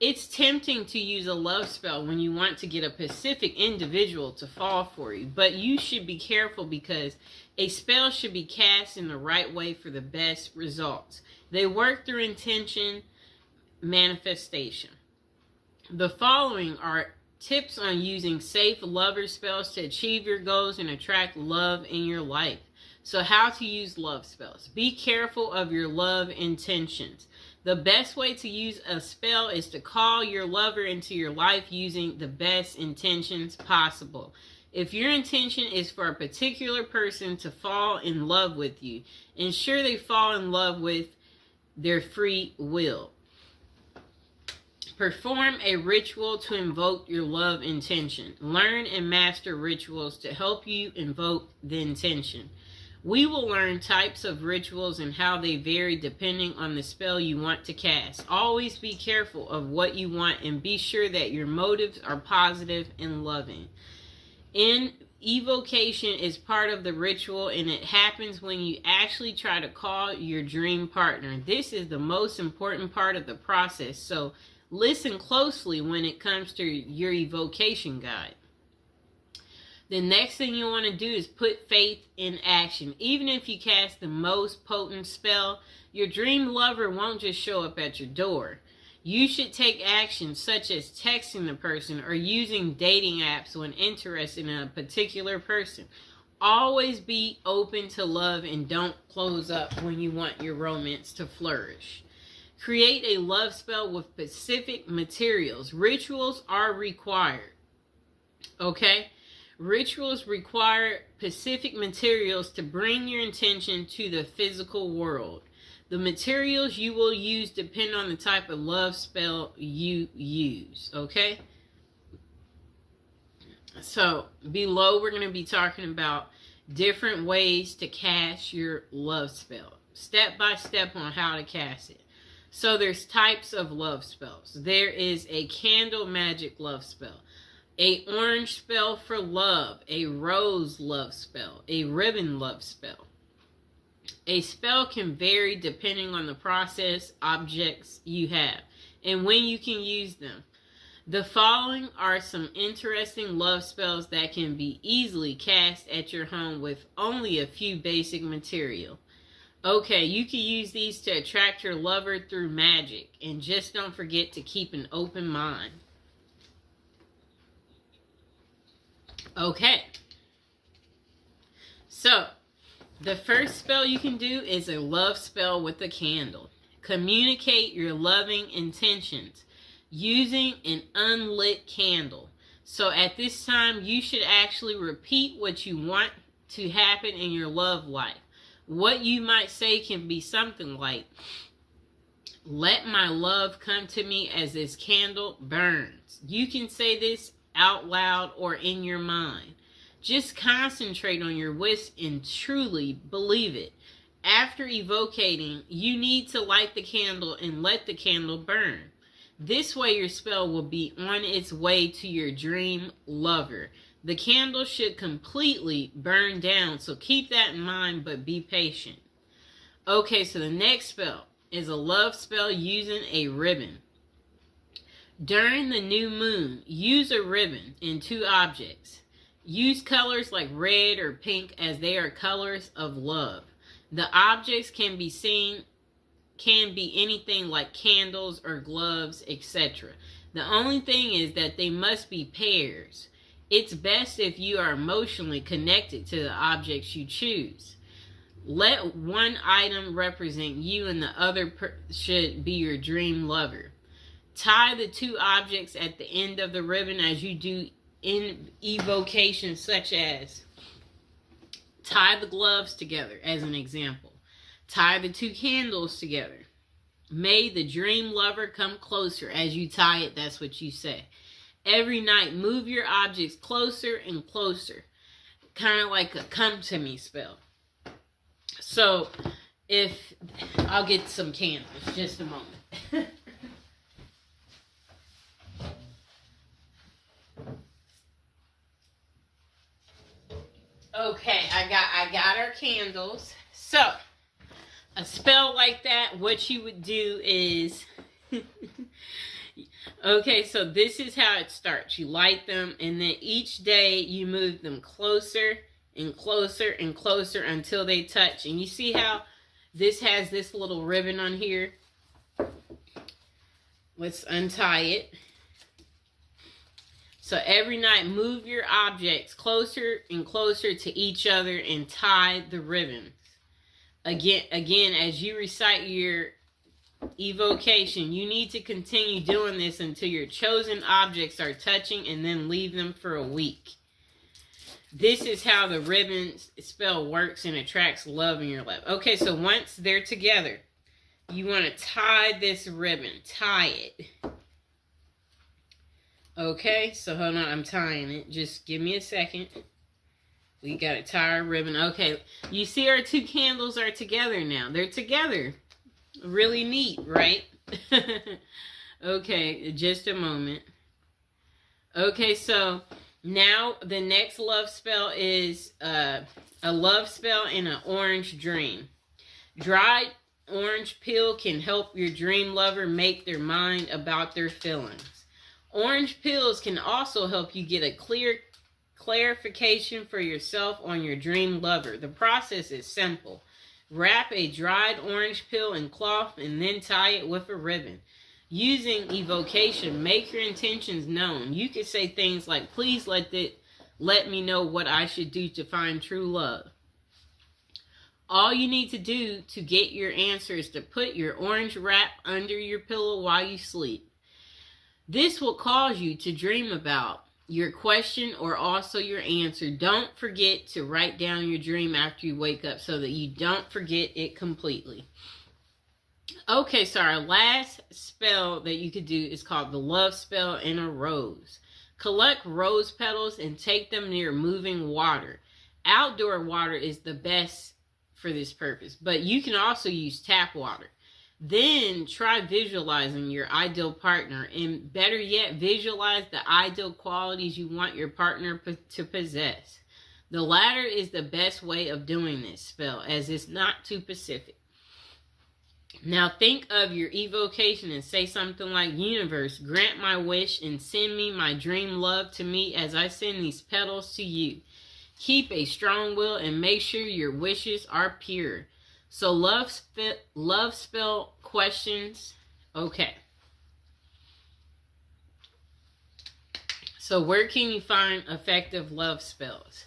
It's tempting to use a love spell when you want to get a specific individual to fall for you, but you should be careful because a spell should be cast in the right way for the best results. They work through intention manifestation. The following are tips on using safe lover spells to achieve your goals and attract love in your life. So how to use love spells. Be careful of your love intentions. The best way to use a spell is to call your lover into your life using the best intentions possible. If your intention is for a particular person to fall in love with you, ensure they fall in love with their free will. Perform a ritual to invoke your love intention. Learn and master rituals to help you invoke the intention. We will learn types of rituals and how they vary depending on the spell you want to cast. Always be careful of what you want and be sure that your motives are positive and loving. Evocation is part of the ritual, and it happens when you actually try to call your dream partner. This is the most important part of the process, so listen closely when it comes to your evocation guide. The next thing you want to do is put faith in action. Even if you cast the most potent spell, your dream lover won't just show up at your door. You should take action such as texting the person or using dating apps when interested in a particular person. Always be open to love and don't close up when you want your romance to flourish. Create a love spell with specific materials. Rituals are required. Okay? Rituals require specific materials to bring your intention to the physical world. The materials you will use depend on the type of love spell you use, okay? So, below we're going to be talking about different ways to cast your love spell. Step by step on how to cast it. So, there's types of love spells. There is a candle magic love spell. A orange spell for love, a rose love spell, a ribbon love spell. A spell can vary depending on the process, objects you have, and when you can use them. The following are some interesting love spells that can be easily cast at your home with only a few basic material. Okay, you can use these to attract your lover through magic, and just don't forget to keep an open mind. Okay, so the first spell you can do is a love spell with a candle. Communicate your loving intentions using an unlit candle. So at this time, you should actually repeat what you want to happen in your love life. What you might say can be something like, "Let my love come to me as this candle burns." You can say this out loud or in your mind. Just concentrate on your wish and truly believe it. After evocating, you need to light the candle and let the candle burn. This way your spell will be on its way to your dream lover. The candle should completely burn down, so keep that in mind, but be patient. Okay, so the next spell is a love spell using a ribbon. During the new moon, use a ribbon in 2 objects. Use colors like red or pink as they are colors of love. The objects can be anything like candles or gloves, etc. The only thing is that they must be pairs. It's best if you are emotionally connected to the objects you choose. Let one item represent you and the other should be your dream lover. Tie the 2 objects at the end of the ribbon as you do in evocation, such as tie the gloves together as an example. Tie the 2 candles together. May the dream lover come closer. As you tie it, that's what you say. Every night, move your objects closer and closer. Kind of like a come to me spell. So, I'll get some candles, just a moment. Okay, I got our candles. So, a spell like that, what you would do is Okay, so this is how it starts. You light them, and then each day you move them closer and closer and closer until they touch. And you see how this has this little ribbon on here? Let's untie it. So every night, move your objects closer and closer to each other and tie the ribbons. Again, as you recite your evocation, you need to continue doing this until your chosen objects are touching, and then leave them for a week. This is how the ribbon spell works and attracts love in your life. Okay, so once they're together, you want to tie this ribbon. Tie it. Okay, so hold on, I'm tying it. Just give me a second. We got to tie our ribbon. Okay, you see our two candles are together now. They're together. Really neat, right? Okay, just a moment. Okay, so now the next love spell is a love spell in an orange dream. Dried orange peel can help your dream lover make their mind about their feelings. Orange peels can also help you get a clear clarification for yourself on your dream lover. The process is simple. Wrap a dried orange peel in cloth and then tie it with a ribbon. Using evocation, make your intentions known. You can say things like, please let me know what I should do to find true love. All you need to do to get your answer is to put your orange wrap under your pillow while you sleep. This will cause you to dream about your question or also your answer. Don't forget to write down your dream after you wake up so that you don't forget it completely. Okay, so our last spell that you could do is called the love spell in a rose. Collect rose petals and take them near moving water. Outdoor water is the best for this purpose, but you can also use tap water. Then try visualizing your ideal partner, and better yet, visualize the ideal qualities you want your partner to possess. The latter is the best way of doing this spell, as it's not too specific. Now think of your evocation and say something like, universe, grant my wish and send me my dream love to me as I send these petals to you. Keep a strong will and make sure your wishes are pure. So love spell questions. Okay. So where can you find effective love spells?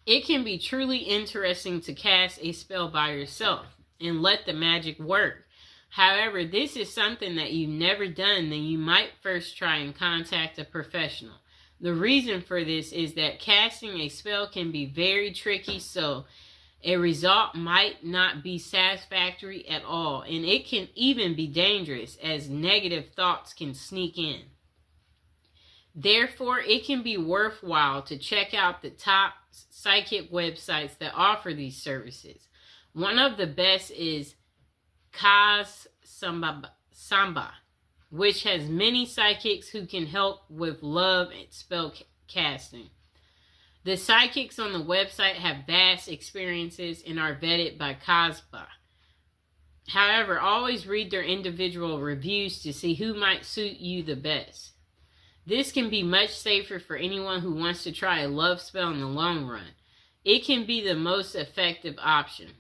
It can be truly interesting to cast a spell by yourself and let the magic work. However, this is something that you've never done, then you might first try and contact a professional. The reason for this is that casting a spell can be very tricky, so a result might not be satisfactory at all, and it can even be dangerous as negative thoughts can sneak in. Therefore, it can be worthwhile to check out the top psychic websites that offer these services. One of the best is Kaz Samba, which has many psychics who can help with love and spell casting. The psychics on the website have vast experiences and are vetted by Kazba. However, always read their individual reviews to see who might suit you the best. This can be much safer for anyone who wants to try a love spell in the long run. It can be the most effective option.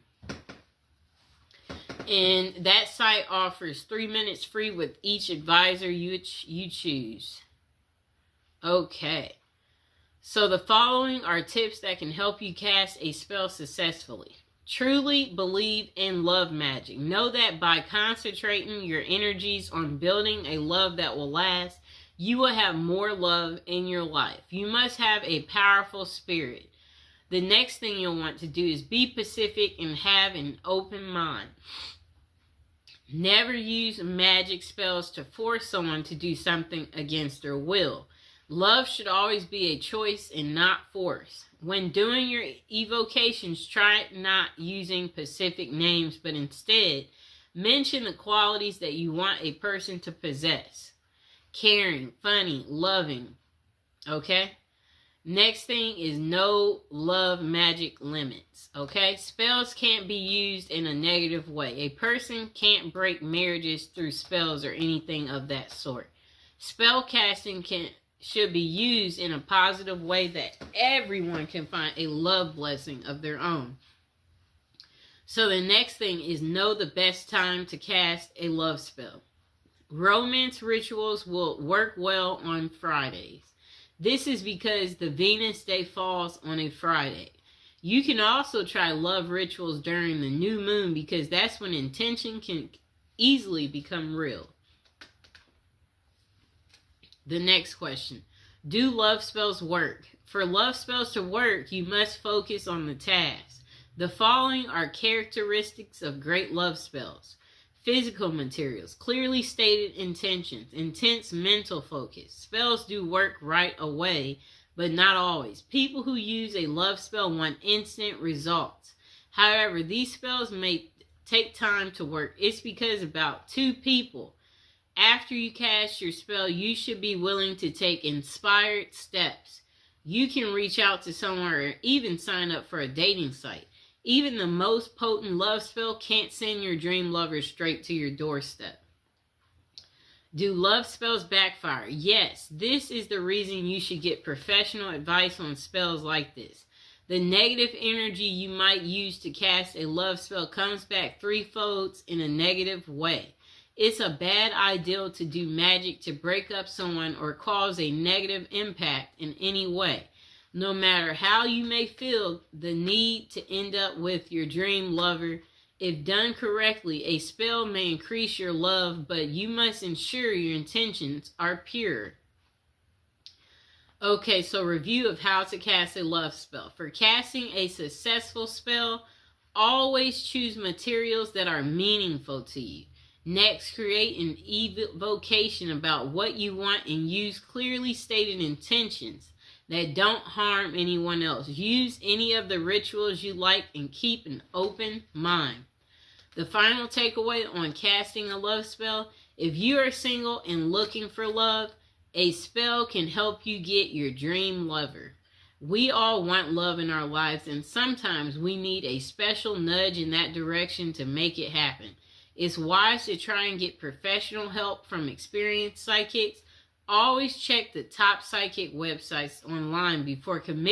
And that site offers 3 minutes free with each advisor you choose. Okay. So the following are tips that can help you cast a spell successfully. Truly believe in love magic. Know that by concentrating your energies on building a love that will last, you will have more love in your life. You must have a powerful spirit. The next thing you'll want to do is be pacific and have an open mind. Never use magic spells to force someone to do something against their will. Love should always be a choice and not force. When doing your evocations, try not using specific names, but instead mention the qualities that you want a person to possess. Caring, funny, loving. Okay? Next thing is no love magic limits. Okay? Spells can't be used in a negative way. A person can't break marriages through spells or anything of that sort. Spell casting should be used in a positive way that everyone can find a love blessing of their own. So the next thing is know the best time to cast a love spell. Romance rituals will work well on Fridays. This is because the Venus day falls on a Friday. You can also try love rituals during the new moon because that's when intention can easily become real. The next question. Do love spells work? For love spells to work, you must focus on the task. The following are characteristics of great love spells. Physical materials, clearly stated intentions, intense mental focus. Spells do work right away, but not always. People who use a love spell want instant results. However, these spells may take time to work. It's because about 2 people. After you cast your spell, you should be willing to take inspired steps. You can reach out to someone or even sign up for a dating site. Even the most potent love spell can't send your dream lover straight to your doorstep. Do love spells backfire? Yes, this is the reason you should get professional advice on spells like this. The negative energy you might use to cast a love spell comes back threefold in a negative way. It's a bad idea to do magic to break up someone or cause a negative impact in any way. No matter how you may feel the need to end up with your dream lover, if done correctly, a spell may increase your love, but you must ensure your intentions are pure. Okay, so review of how to cast a love spell. For casting a successful spell, always choose materials that are meaningful to you. Next, create an evocation about what you want and use clearly stated intentions that don't harm anyone else. Use any of the rituals you like and keep an open mind. The final takeaway on casting a love spell: if you are single and looking for love, a spell can help you get your dream lover. We all want love in our lives, and sometimes we need a special nudge in that direction to make it happen. It's wise to try and get professional help from experienced psychics. Always check the top psychic websites online before committing